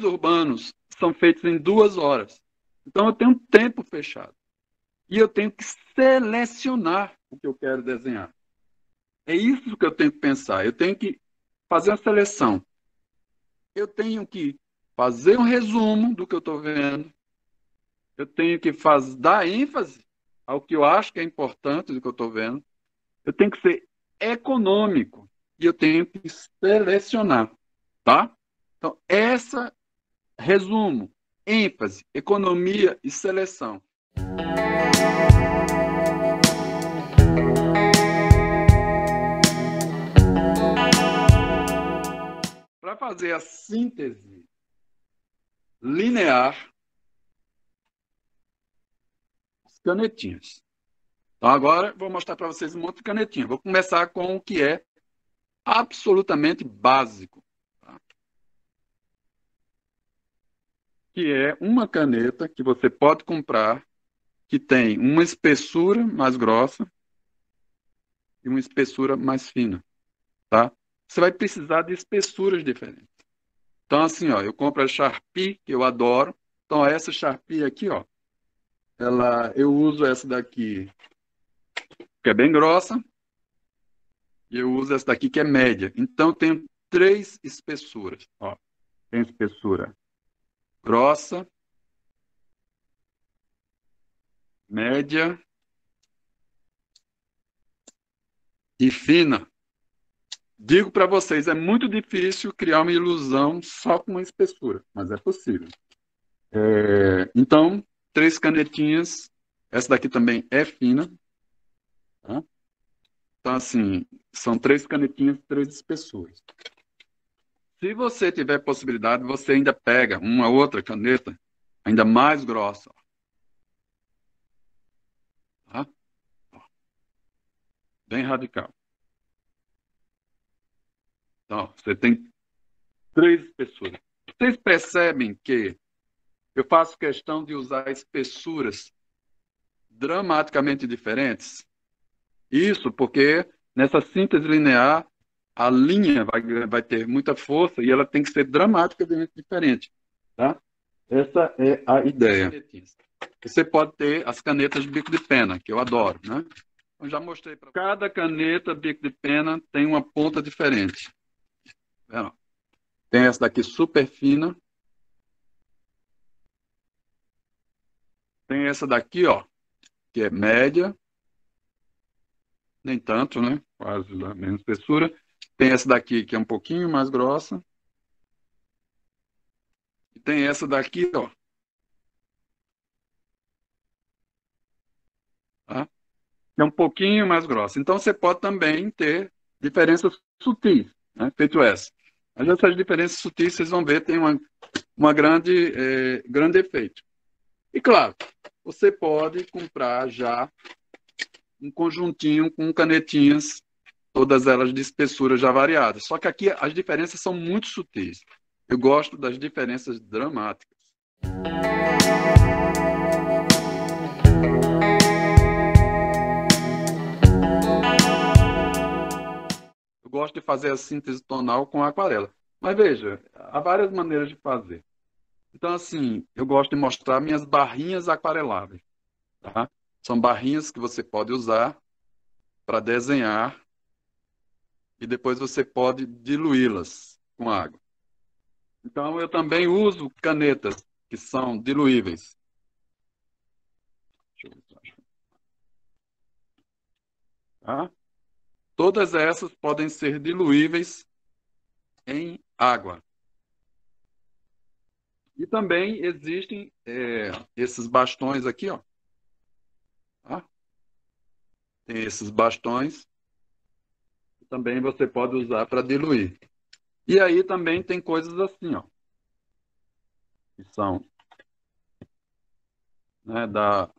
desenhos urbanos são feitos em 2 horas. Então, eu tenho um tempo fechado. E eu tenho que selecionar o que eu quero desenhar. É isso que eu tenho que pensar. Eu tenho que fazer a seleção. Eu tenho que fazer um resumo do que eu estou vendo. Eu tenho que dar ênfase ao que eu acho que é importante do que eu estou vendo. Eu tenho que ser econômico e eu tenho que selecionar, tá? Então, resumo, ênfase, economia e seleção. Para fazer a síntese linear, as canetinhas. Então, agora vou mostrar para vocês um monte de canetinha. Vou começar com o que é absolutamente básico, tá? Que é uma caneta que você pode comprar que tem uma espessura mais grossa e uma espessura mais fina, tá? Você vai precisar de espessuras diferentes. Então, assim, ó, eu compro a Sharpie, que eu adoro. Então, essa Sharpie aqui, ó, eu uso essa daqui, que é bem grossa, e eu uso essa daqui, que é média. Então, eu tenho 3 espessuras, ó. Tem espessura grossa, média e fina. Digo para vocês, é muito difícil criar uma ilusão só com uma espessura, mas é possível. Então, 3 canetinhas. Essa daqui também é fina, tá? Então, assim, são 3 canetinhas, 3 espessuras. Se você tiver possibilidade, você ainda pega uma outra caneta ainda mais grossa, tá? Bem radical. Então, você tem 3 espessuras. Vocês percebem que eu faço questão de usar espessuras dramaticamente diferentes? Isso porque nessa síntese linear, a linha vai ter muita força e ela tem que ser dramaticamente diferente, tá? Essa é a ideia. Você pode ter as canetas de bico de pena, que eu adoro, né? Eu já mostrei para cada caneta bico de pena tem uma ponta diferente. Tem essa daqui super fina. Tem essa daqui, ó, que é média, nem tanto, né? Quase a mesma espessura. Tem essa daqui que é um pouquinho mais grossa. E tem essa daqui, ó, tá? Que é um pouquinho mais grossa. Então você pode também ter diferenças sutis, né? Feito essa. Mas essas diferenças sutis, vocês vão ver, tem uma grande efeito. E claro, você pode comprar já um conjuntinho com canetinhas, todas elas de espessura já variadas. Só que aqui as diferenças são muito sutis. Eu gosto das diferenças dramáticas. Eu gosto de fazer a síntese tonal com aquarela. Mas veja, há várias maneiras de fazer. Então, assim, eu gosto de mostrar minhas barrinhas aquareláveis, tá? São barrinhas que você pode usar para desenhar e depois você pode diluí-las com água. Então, eu também uso canetas que são diluíveis. Deixa eu ver, tá? Todas essas podem ser diluíveis em água. E também existem esses bastões aqui, ó. Tá? Tem esses bastões que também você pode usar para diluir. E aí também tem coisas assim, ó, que são, né, da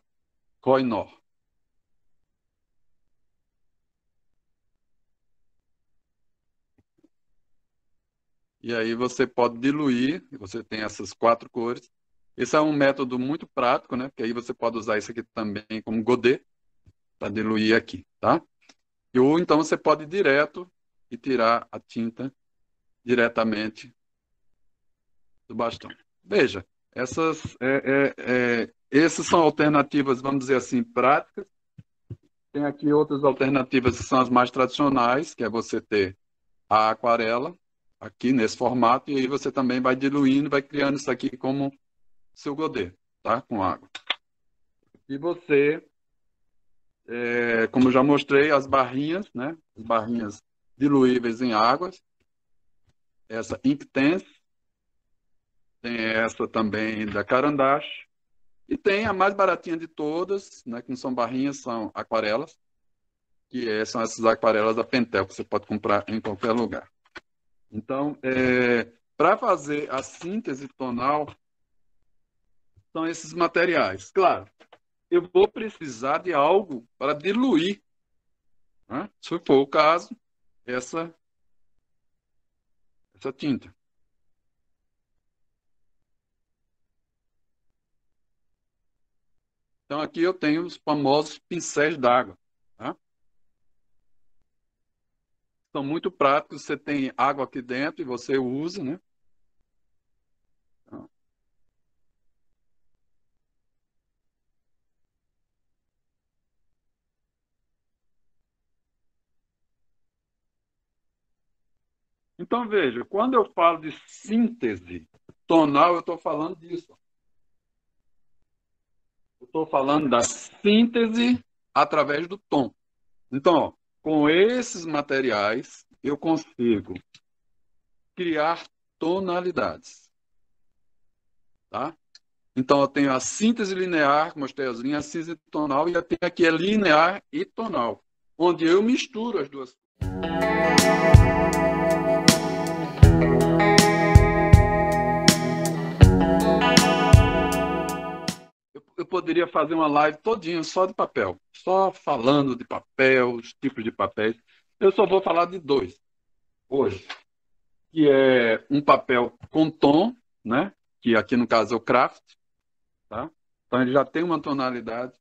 Koh-i-Noor. E aí você pode diluir, você tem essas 4 cores. Esse é um método muito prático, né? Porque aí você pode usar isso aqui também como godê para diluir aqui, tá? Ou então você pode ir direto e tirar a tinta diretamente do bastão. Veja, essas são alternativas, vamos dizer assim, práticas. Tem aqui outras alternativas que são as mais tradicionais, que é você ter a aquarela aqui nesse formato, e aí você também vai diluindo, vai criando isso aqui como seu godê, tá? Com água. E você, como eu já mostrei, as barrinhas, né? As barrinhas diluíveis em águas. Essa Inktense, tem essa também da Carandache, e tem a mais baratinha de todas, né? Que não são barrinhas, são aquarelas, que são essas aquarelas da Pentel, que você pode comprar em qualquer lugar. Então, para fazer a síntese tonal, são esses materiais. Claro, eu vou precisar de algo para diluir, né? Se for o caso, essa, essa tinta. Então, aqui eu tenho os famosos pincéis d'água. Tá? São muito práticos, você tem água aqui dentro e você usa, né? Então, veja, quando eu falo de síntese tonal, eu estou falando disso. Eu estou falando da síntese através do tom. Então, ó, com esses materiais, eu consigo criar tonalidades, tá? Então, eu tenho a síntese linear, mostrei as linhas, a síntese tonal, e eu tenho aqui a linear e tonal, onde eu misturo as duas. Eu poderia fazer uma live todinha só de papel, só falando de papel, os tipos de papéis. Eu só vou falar de dois hoje, que é um papel com tom, né? Que aqui no caso é o craft, tá? Então ele já tem uma tonalidade.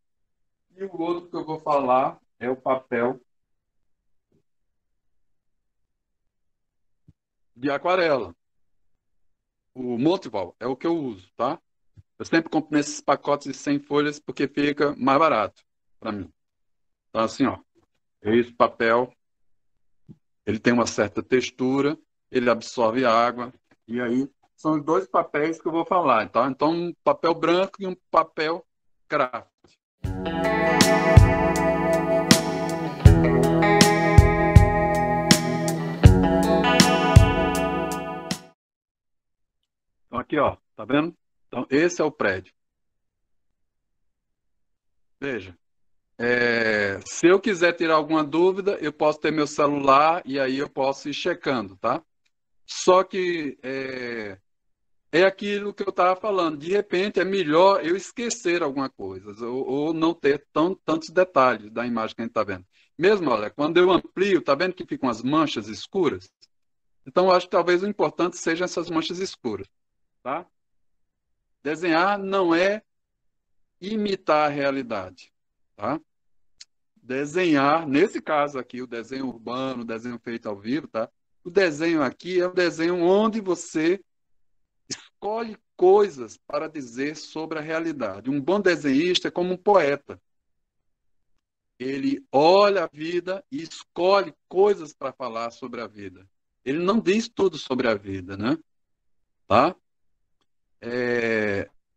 E o outro que eu vou falar é o papel de aquarela. O Multival é o que eu uso, tá? Eu sempre compro nesses pacotes de 100 folhas porque fica mais barato para mim. Então assim, ó, esse papel, ele tem uma certa textura, ele absorve água, e aí são os dois papéis que eu vou falar, tá? Então um papel branco e um papel craft. Então aqui, ó, tá vendo? Então esse é o prédio. Veja. Se eu quiser tirar alguma dúvida, eu posso ter meu celular e aí eu posso ir checando, tá? Só que é aquilo que eu estava falando. De repente é melhor eu esquecer alguma coisa ou não ter tantos detalhes da imagem que a gente está vendo. Mesmo, olha, quando eu amplio, tá vendo que ficam as manchas escuras? Então, eu acho que talvez o importante sejam essas manchas escuras, tá? Desenhar não é imitar a realidade, tá? Desenhar, nesse caso aqui, o desenho urbano, o desenho feito ao vivo, tá? O desenho aqui é um desenho onde você escolhe coisas para dizer sobre a realidade. Um bom desenhista é como um poeta. Ele olha a vida e escolhe coisas para falar sobre a vida. Ele não diz tudo sobre a vida, né? Tá?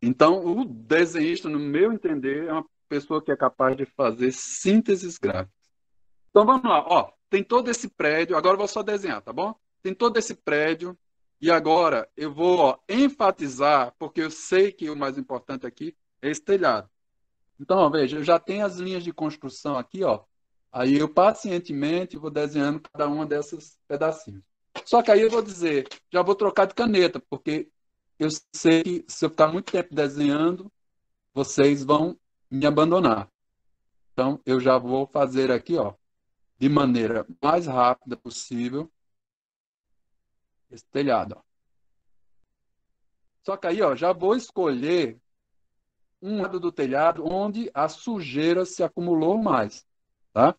Então, o desenhista, no meu entender, é uma pessoa que é capaz de fazer sínteses gráficas. Então vamos lá, ó, tem todo esse prédio, agora eu vou só desenhar, tá bom? Tem todo esse prédio, e agora eu vou, ó, enfatizar, porque eu sei que o mais importante aqui é esse telhado. Então, ó, veja, eu já tenho as linhas de construção aqui, ó. Aí eu pacientemente vou desenhando cada uma dessas pedacinhos. Só que aí eu vou dizer, já vou trocar de caneta, porque eu sei que se eu ficar muito tempo desenhando, vocês vão me abandonar. Então, eu já vou fazer aqui, ó, de maneira mais rápida possível esse telhado. Ó. Só que aí, ó, já vou escolher um lado do telhado onde a sujeira se acumulou mais, tá?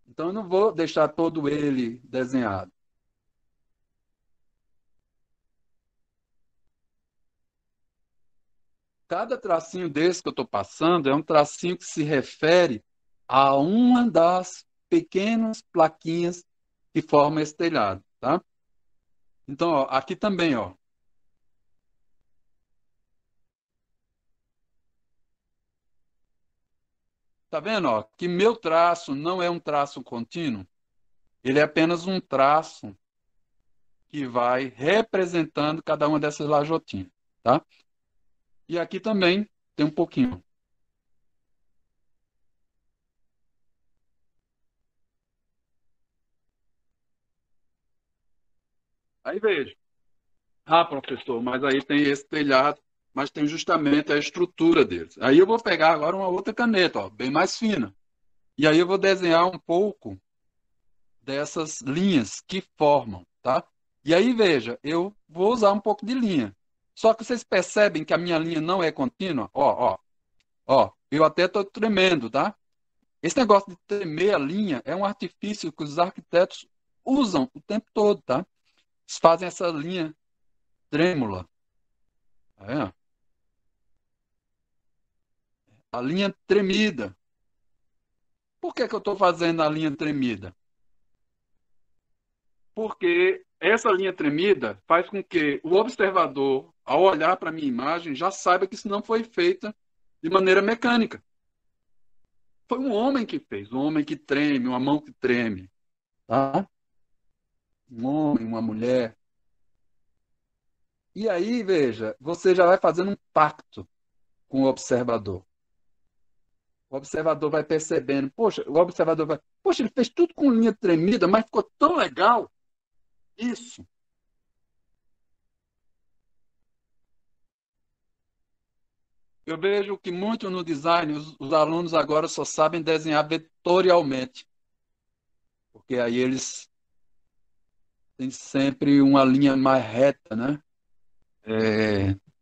Então eu não vou deixar todo ele desenhado. Cada tracinho desse que eu estou passando é um tracinho que se refere a uma das pequenas plaquinhas que formam esse telhado, tá? Então, ó, aqui também, ó, tá vendo, ó, que meu traço não é um traço contínuo, ele é apenas um traço que vai representando cada uma dessas lajotinhas, tá? E aqui também tem um pouquinho. Aí veja. Ah, professor, mas aí tem esse telhado, mas tem justamente a estrutura deles. Aí eu vou pegar agora uma outra caneta, ó, bem mais fina. E aí eu vou desenhar um pouco dessas linhas que formam, tá? E aí veja, eu vou usar um pouco de linha. Só que vocês percebem que a minha linha não é contínua? Ó, eu até estou tremendo, tá? Esse negócio de tremer a linha é um artifício que os arquitetos usam o tempo todo, tá? Eles fazem essa linha trêmula, tá vendo? A linha tremida. Por que que eu estou fazendo a linha tremida? Porque essa linha tremida faz com que o observador, ao olhar para a minha imagem, já saiba que isso não foi feita de maneira mecânica. Foi um homem que fez, um homem que treme, uma mão que treme, tá? Um homem, uma mulher. E aí, veja, você já vai fazendo um pacto com o observador. O observador vai percebendo, poxa, o observador vai, poxa, ele fez tudo com linha tremida, mas ficou tão legal. Isso. Eu vejo que muito no design, os alunos agora só sabem desenhar vetorialmente, porque aí eles têm sempre uma linha mais reta, né?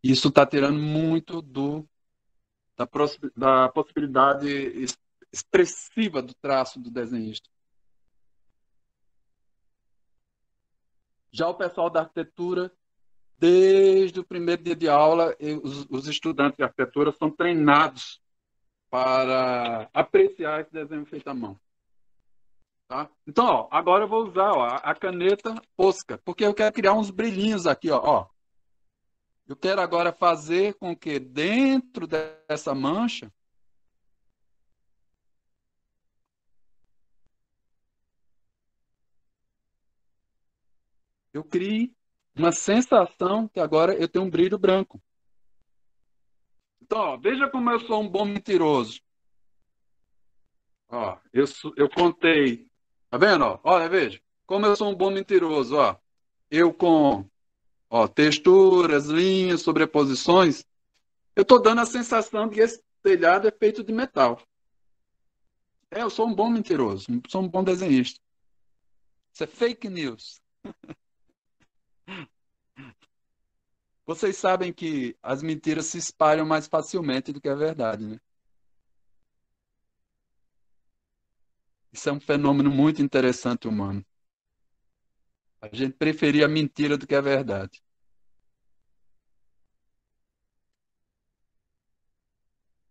Isso está tirando muito da possibilidade expressiva do traço do desenhista. Já o pessoal da arquitetura, desde o primeiro dia de aula, os estudantes de arquitetura são treinados para apreciar esse desenho feito à mão. Tá? Então, ó, agora eu vou usar ó, a caneta Posca, porque eu quero criar uns brilhinhos aqui. Ó. Eu quero agora fazer com que dentro dessa mancha eu crie uma sensação que agora eu tenho um brilho branco. Então, ó, veja como eu sou um bom mentiroso. Ó, eu contei. Tá vendo? Ó? Olha, veja. Como eu sou um bom mentiroso. Ó. Eu com ó, texturas, linhas, sobreposições, eu estou dando a sensação de que esse telhado é feito de metal. Eu sou um bom mentiroso, sou um bom desenhista. Isso é fake news. Vocês sabem que as mentiras se espalham mais facilmente do que a verdade, né? Isso é um fenômeno muito interessante humano. A gente preferia a mentira do que a verdade.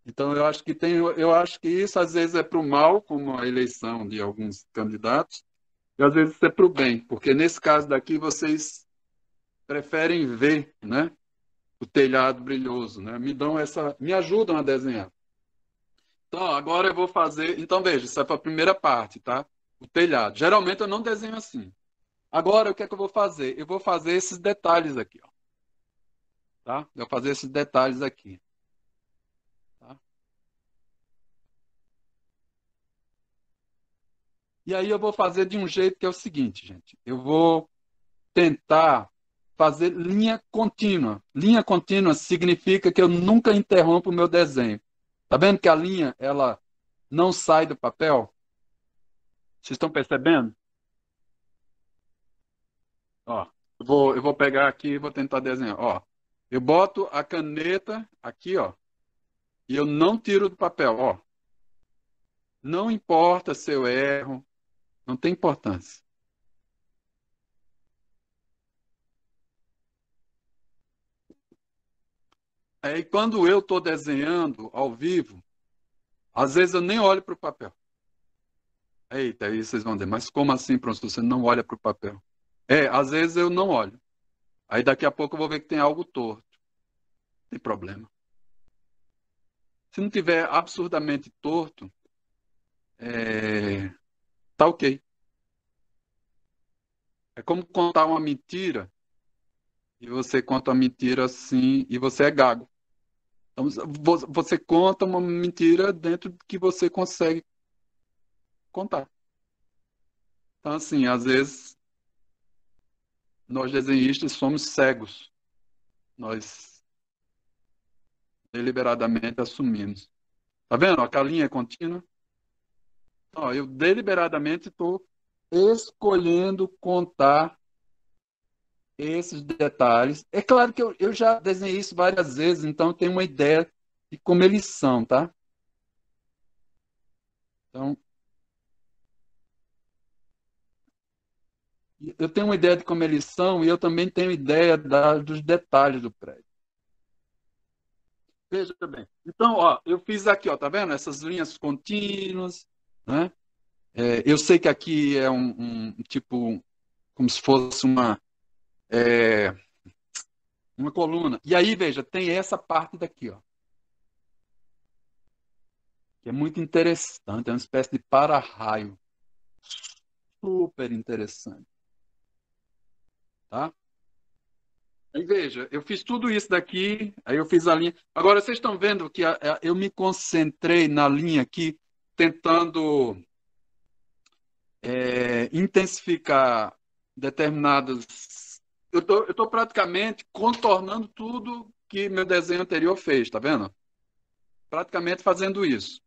Então eu acho que isso às vezes é para o mal, como a eleição de alguns candidatos, e às vezes é para o bem, porque nesse caso daqui vocês preferem ver, né, o telhado brilhoso, né? Me ajudam a desenhar. Então, agora eu vou fazer. Então, veja, isso é para a primeira parte, tá? O telhado. Geralmente eu não desenho assim. Agora, o que é que eu vou fazer? Eu vou fazer esses detalhes aqui, ó, tá? Eu vou fazer esses detalhes aqui, tá? E aí eu vou fazer de um jeito que é o seguinte, gente. Eu vou tentar fazer linha contínua. Linha contínua significa que eu nunca interrompo o meu desenho. Tá vendo que a linha, ela não sai do papel? Vocês estão percebendo? Ó, eu vou pegar aqui e vou tentar desenhar. Ó, eu boto a caneta aqui, ó, e eu não tiro do papel, ó. Não importa se eu erro, não tem importância. Aí, quando eu estou desenhando ao vivo, às vezes eu nem olho para o papel. Eita, aí vocês vão dizer, mas como assim, professor, você não olha para o papel? Às vezes eu não olho. Aí daqui a pouco eu vou ver que tem algo torto. Não tem problema. Se não tiver absurdamente torto, tá ok. É como contar uma mentira e você conta uma mentira assim e você é gago. Então, você conta uma mentira dentro do que você consegue contar. Então, assim, às vezes nós desenhistas somos cegos. Nós deliberadamente assumimos. Tá vendo? A linha é contínua. Ó, eu deliberadamente estou escolhendo contar esses detalhes. É claro que eu já desenhei isso várias vezes, então eu tenho uma ideia de como eles são, tá? Então, eu tenho uma ideia de como eles são e eu também tenho ideia dos detalhes do prédio. Veja bem. Então, ó, eu fiz aqui, ó, tá vendo? Essas linhas contínuas, né? Eu sei que aqui é um tipo, como se fosse uma coluna. E aí, veja, tem essa parte daqui, ó, que é muito interessante, é uma espécie de para-raio. Super interessante, tá? Aí veja, eu fiz tudo isso daqui, aí eu fiz a linha. Agora vocês estão vendo que eu me concentrei na linha aqui, tentando intensificar determinadas. Eu tô praticamente contornando tudo que meu desenho anterior fez, tá vendo? Praticamente fazendo isso.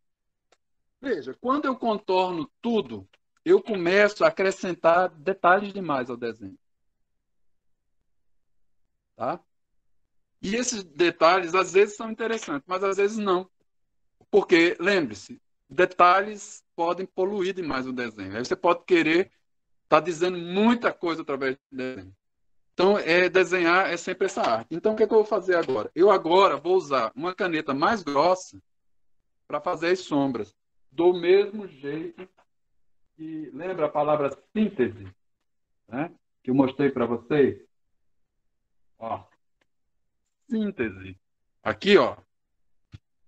Veja, quando eu contorno tudo, eu começo a acrescentar detalhes demais ao desenho, tá? E esses detalhes às vezes são interessantes, mas às vezes não. Porque, lembre-se, detalhes podem poluir demais o desenho. Aí você pode querer estar dizendo muita coisa através do desenho. Então, desenhar é sempre essa arte. Então, o que é que eu vou fazer agora? Eu agora vou usar uma caneta mais grossa para fazer as sombras. Do mesmo jeito que, lembra a palavra síntese, né? Que eu mostrei para vocês? Ó, síntese. Aqui, ó,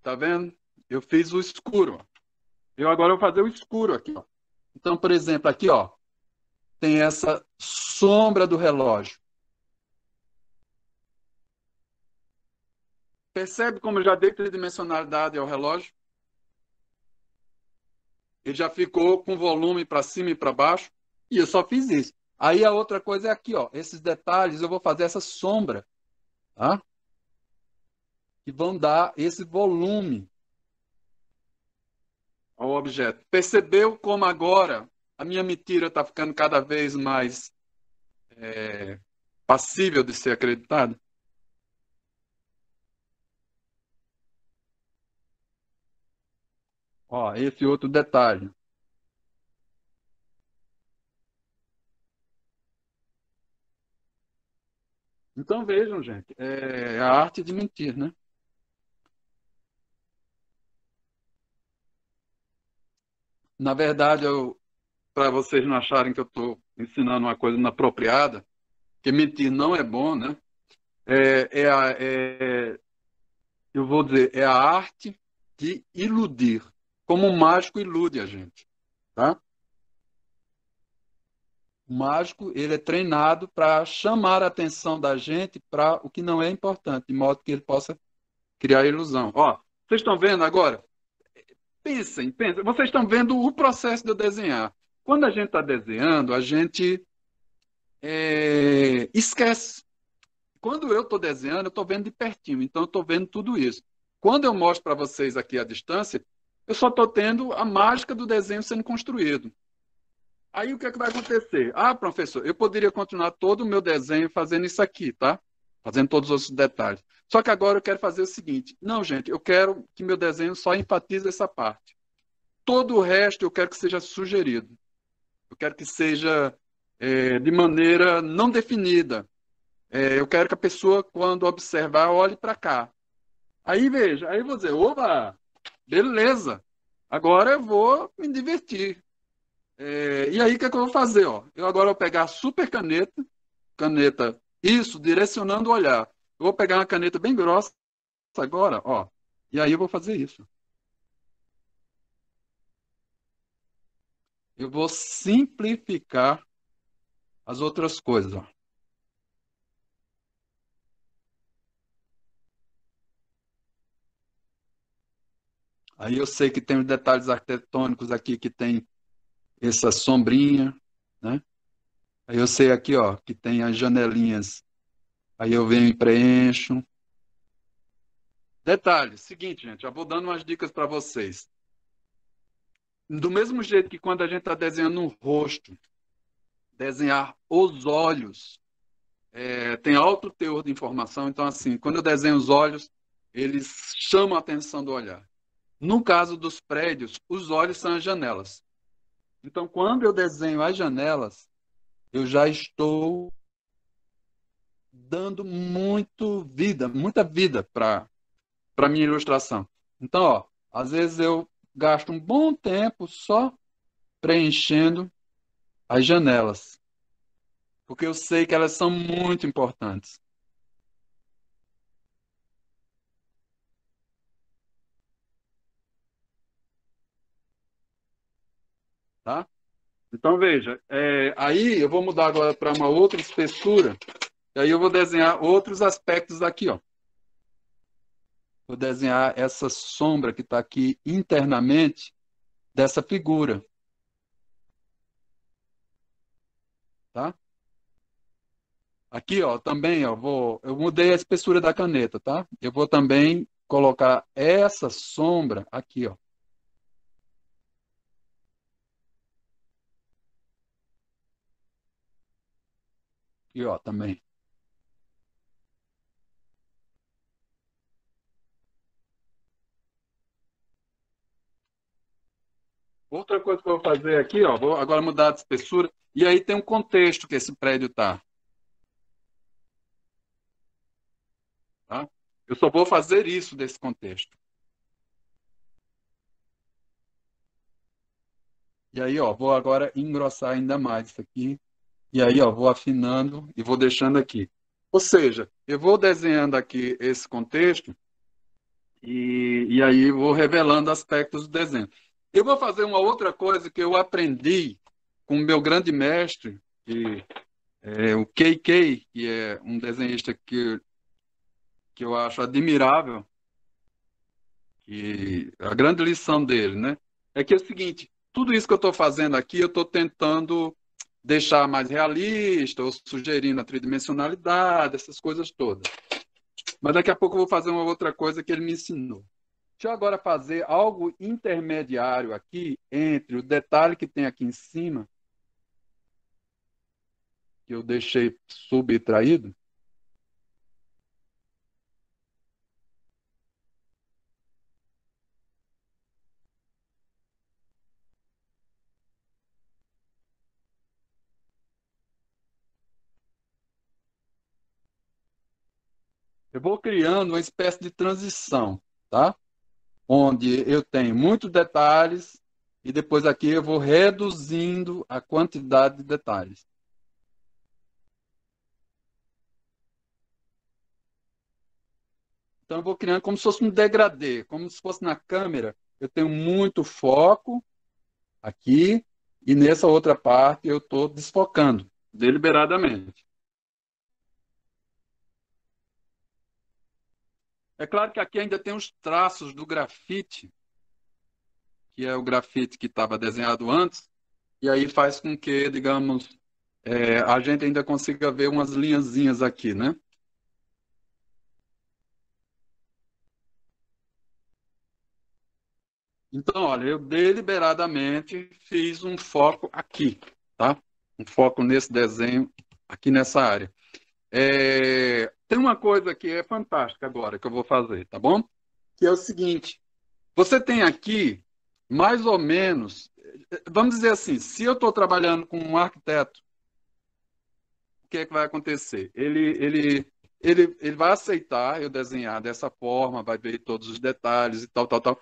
tá vendo? Eu fiz o escuro. Eu agora vou fazer o escuro aqui, ó. Então, por exemplo, aqui, ó, tem essa sombra do relógio. Percebe como eu já dei tridimensionalidade ao relógio? Ele já ficou com volume para cima e para baixo. E eu só fiz isso. Aí a outra coisa é aqui, ó. Esses detalhes eu vou fazer essa sombra, tá? Que vão dar esse volume ao objeto. Percebeu como agora a minha mentira está ficando cada vez mais passível de ser acreditada? Ó, esse outro detalhe. Então vejam, gente, é a arte de mentir, né? Na verdade, para vocês não acharem que eu estou ensinando uma coisa inapropriada, que mentir não é bom, né? Eu vou dizer, é a arte de iludir, como o mágico ilude a gente, tá? O mágico, ele é treinado para chamar a atenção da gente para o que não é importante, de modo que ele possa criar ilusão. Ó, vocês estão vendo agora? Pensem. Vocês estão vendo o processo de eu desenhar. Quando a gente está desenhando, a gente esquece. Quando eu estou desenhando, eu estou vendo de pertinho, então eu estou vendo tudo isso. Quando eu mostro para vocês aqui a distância, eu só estou tendo a mágica do desenho sendo construído. Aí o que é que vai acontecer? Ah, professor, eu poderia continuar todo o meu desenho fazendo isso aqui, tá? Fazendo todos os outros detalhes. Só que agora eu quero fazer o seguinte: não, gente, eu quero que meu desenho só enfatize essa parte. Todo o resto eu quero que seja sugerido. Eu quero que seja de maneira não definida. Eu quero que a pessoa, quando observar, olhe para cá. Aí veja, aí eu vou dizer, opa, beleza, agora eu vou me divertir. E aí o que é que eu vou fazer? Ó? Eu agora vou pegar a super caneta, caneta, isso, direcionando o olhar. Eu vou pegar uma caneta bem grossa agora, ó, e aí eu vou fazer isso. Eu vou simplificar as outras coisas, ó. Aí eu sei que tem os detalhes arquitetônicos aqui que tem essa sombrinha, né? Aí eu sei aqui, ó, que tem as janelinhas. Aí eu venho e preencho. Detalhe, seguinte, gente, já vou dando umas dicas para vocês. Do mesmo jeito que quando a gente está desenhando um rosto, desenhar os olhos tem alto teor de informação. Então, assim, quando eu desenho os olhos, eles chamam a atenção do olhar. No caso dos prédios, os olhos são as janelas. Então, quando eu desenho as janelas, eu já estou dando muita vida para minha ilustração. Então, ó, às vezes eu gasto um bom tempo só preenchendo as janelas, porque eu sei que elas são muito importantes, tá? Então, veja, aí eu vou mudar agora para uma outra espessura, e aí eu vou desenhar outros aspectos aqui, ó. Vou desenhar essa sombra que está aqui internamente dessa figura, tá? Aqui, ó, também, ó, eu mudei a espessura da caneta, tá? Eu vou também colocar essa sombra aqui, ó. Aqui, ó, também. Outra coisa que eu vou fazer aqui, ó, vou agora mudar de espessura, e aí tem um contexto que esse prédio tá, tá? Eu só vou fazer isso desse contexto. E aí, ó, vou agora engrossar ainda mais isso aqui. E aí, ó, vou afinando e vou deixando aqui. Ou seja, eu vou desenhando aqui esse contexto e aí vou revelando aspectos do desenho. Eu vou fazer uma outra coisa que eu aprendi com o meu grande mestre, que é o KK, que é um desenhista que eu acho admirável, e a grande lição dele, né? É que é o seguinte, tudo isso que eu estou fazendo aqui, eu estou tentando deixar mais realista, ou sugerindo a tridimensionalidade, essas coisas todas. Mas daqui a pouco eu vou fazer uma outra coisa que ele me ensinou. Deixa eu agora fazer algo intermediário aqui entre o detalhe que tem aqui em cima, que eu deixei subtraído. Eu vou criando uma espécie de transição, tá? Onde eu tenho muitos detalhes e depois aqui eu vou reduzindo a quantidade de detalhes. Então eu vou criando como se fosse um degradê, como se fosse na câmera. Eu tenho muito foco aqui e nessa outra parte eu estou desfocando deliberadamente. É claro que aqui ainda tem os traços do grafite, que é o grafite que estava desenhado antes, e aí faz com que, digamos, a gente ainda consiga ver umas linhazinhas aqui, né? Então, olha, eu deliberadamente fiz um foco aqui, tá? Um foco nesse desenho, aqui nessa área. Tem uma coisa que é fantástica agora que eu vou fazer, tá bom? Que é o seguinte: você tem aqui, mais ou menos, vamos dizer assim, se eu estou trabalhando com um arquiteto, o que é que vai acontecer? Ele ele vai aceitar eu desenhar dessa forma, vai ver todos os detalhes e tal, tal, tal.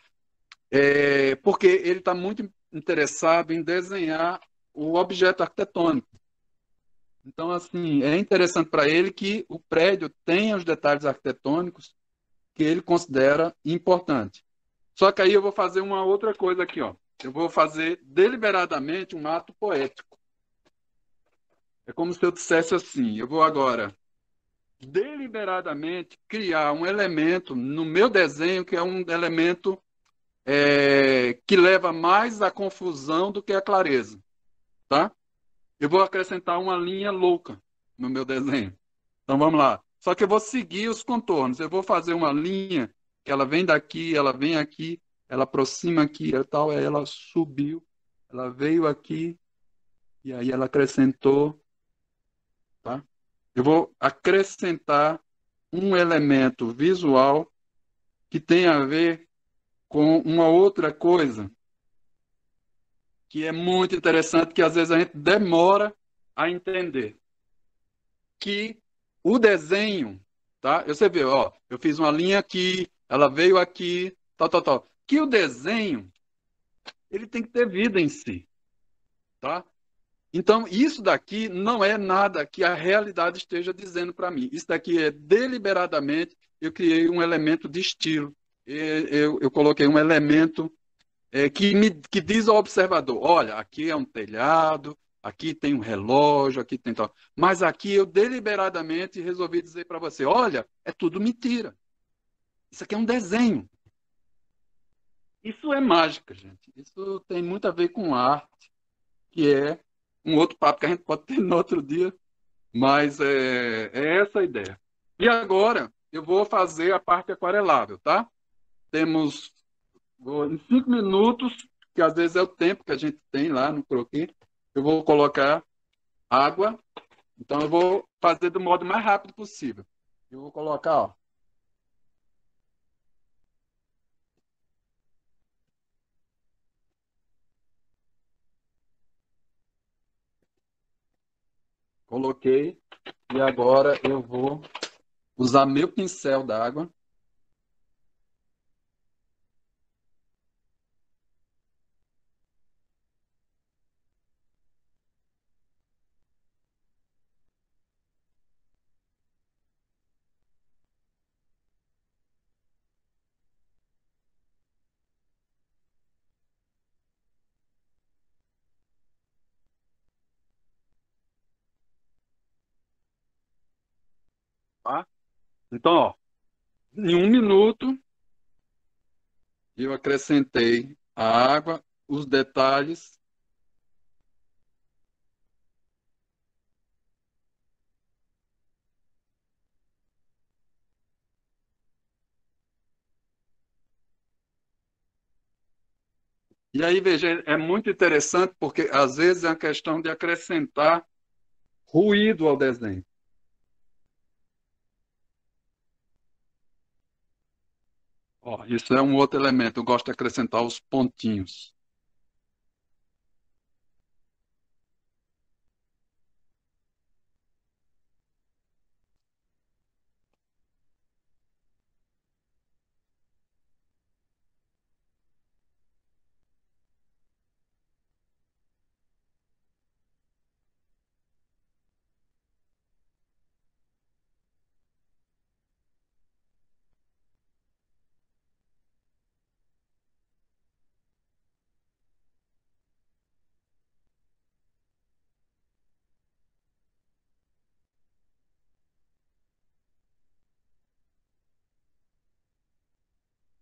Porque ele está muito interessado em desenhar o objeto arquitetônico. Então, assim, é interessante para ele que o prédio tenha os detalhes arquitetônicos que ele considera importante. Só que aí eu vou fazer uma outra coisa aqui, ó. Eu vou fazer deliberadamente um ato poético. É como se eu dissesse assim: eu vou agora deliberadamente criar um elemento no meu desenho que é um elemento que leva mais à confusão do que à clareza, tá? Eu vou acrescentar uma linha louca no meu desenho. Então vamos lá. Só que eu vou seguir os contornos. Eu vou fazer uma linha que ela vem daqui, ela vem aqui, ela aproxima aqui, e tal, aí ela subiu, ela veio aqui e aí ela acrescentou, tá? Eu vou acrescentar um elemento visual que tem a ver com uma outra coisa que é muito interessante, que às vezes a gente demora a entender. Que o desenho, tá? Você vê, ó, eu fiz uma linha aqui, ela veio aqui, tal, tal, tal. Que o desenho, ele tem que ter vida em si, tá? Então, isso daqui não é nada que a realidade esteja dizendo para mim. Isso daqui é deliberadamente, eu criei um elemento de estilo. Eu coloquei um elemento que diz ao observador: olha, aqui é um telhado, aqui tem um relógio, aqui tem tal. Mas aqui eu deliberadamente resolvi dizer para você: olha, é tudo mentira. Isso aqui é um desenho. Isso é mágica, gente. Isso tem muito a ver com arte, que é um outro papo que a gente pode ter no outro dia, mas é essa a ideia. E agora eu vou fazer a parte aquarelável, tá? Temos em 5 minutos, que às vezes é o tempo que a gente tem lá no croquis, eu vou colocar água. Então eu vou fazer do modo mais rápido possível. Eu vou colocar, ó. Coloquei e agora eu vou usar meu pincel d'água. Tá? Então, ó, em 1 minuto eu acrescentei a água, os detalhes. E aí, veja, é muito interessante porque às vezes é uma questão de acrescentar ruído ao desenho. Ó, isso é um outro elemento. Eu gosto de acrescentar os pontinhos.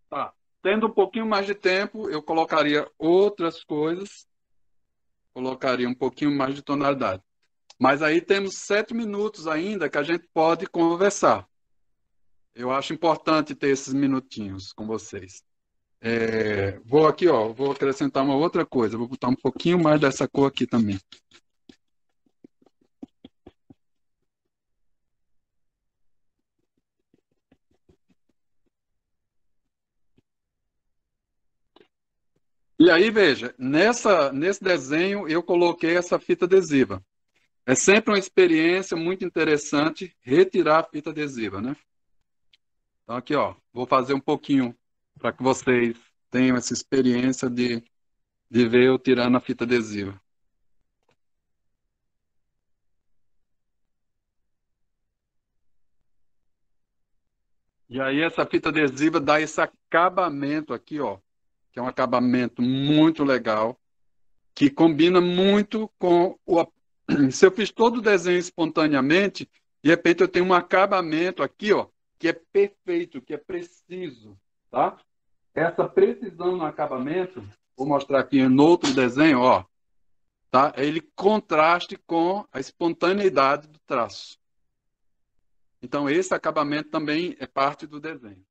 Tá. Tendo um pouquinho mais de tempo, eu colocaria outras coisas, colocaria um pouquinho mais de tonalidade. Mas aí temos 7 minutos ainda que a gente pode conversar. Eu acho importante ter esses minutinhos com vocês. Vou aqui, ó, vou acrescentar uma outra coisa. Vou botar um pouquinho mais dessa cor aqui também. E aí, veja, nesse desenho eu coloquei essa fita adesiva. É sempre uma experiência muito interessante retirar a fita adesiva, né? Então aqui, ó, vou fazer um pouquinho para que vocês tenham essa experiência de ver eu tirando a fita adesiva. E aí essa fita adesiva dá esse acabamento aqui, ó, que é um acabamento muito legal, que combina muito com o. Se eu fiz todo o desenho espontaneamente, de repente eu tenho um acabamento aqui, ó, que é perfeito, que é preciso, tá? Essa precisão no acabamento, vou mostrar aqui no outro desenho, ó, tá? Ele contraste com a espontaneidade do traço. Então esse acabamento também é parte do desenho.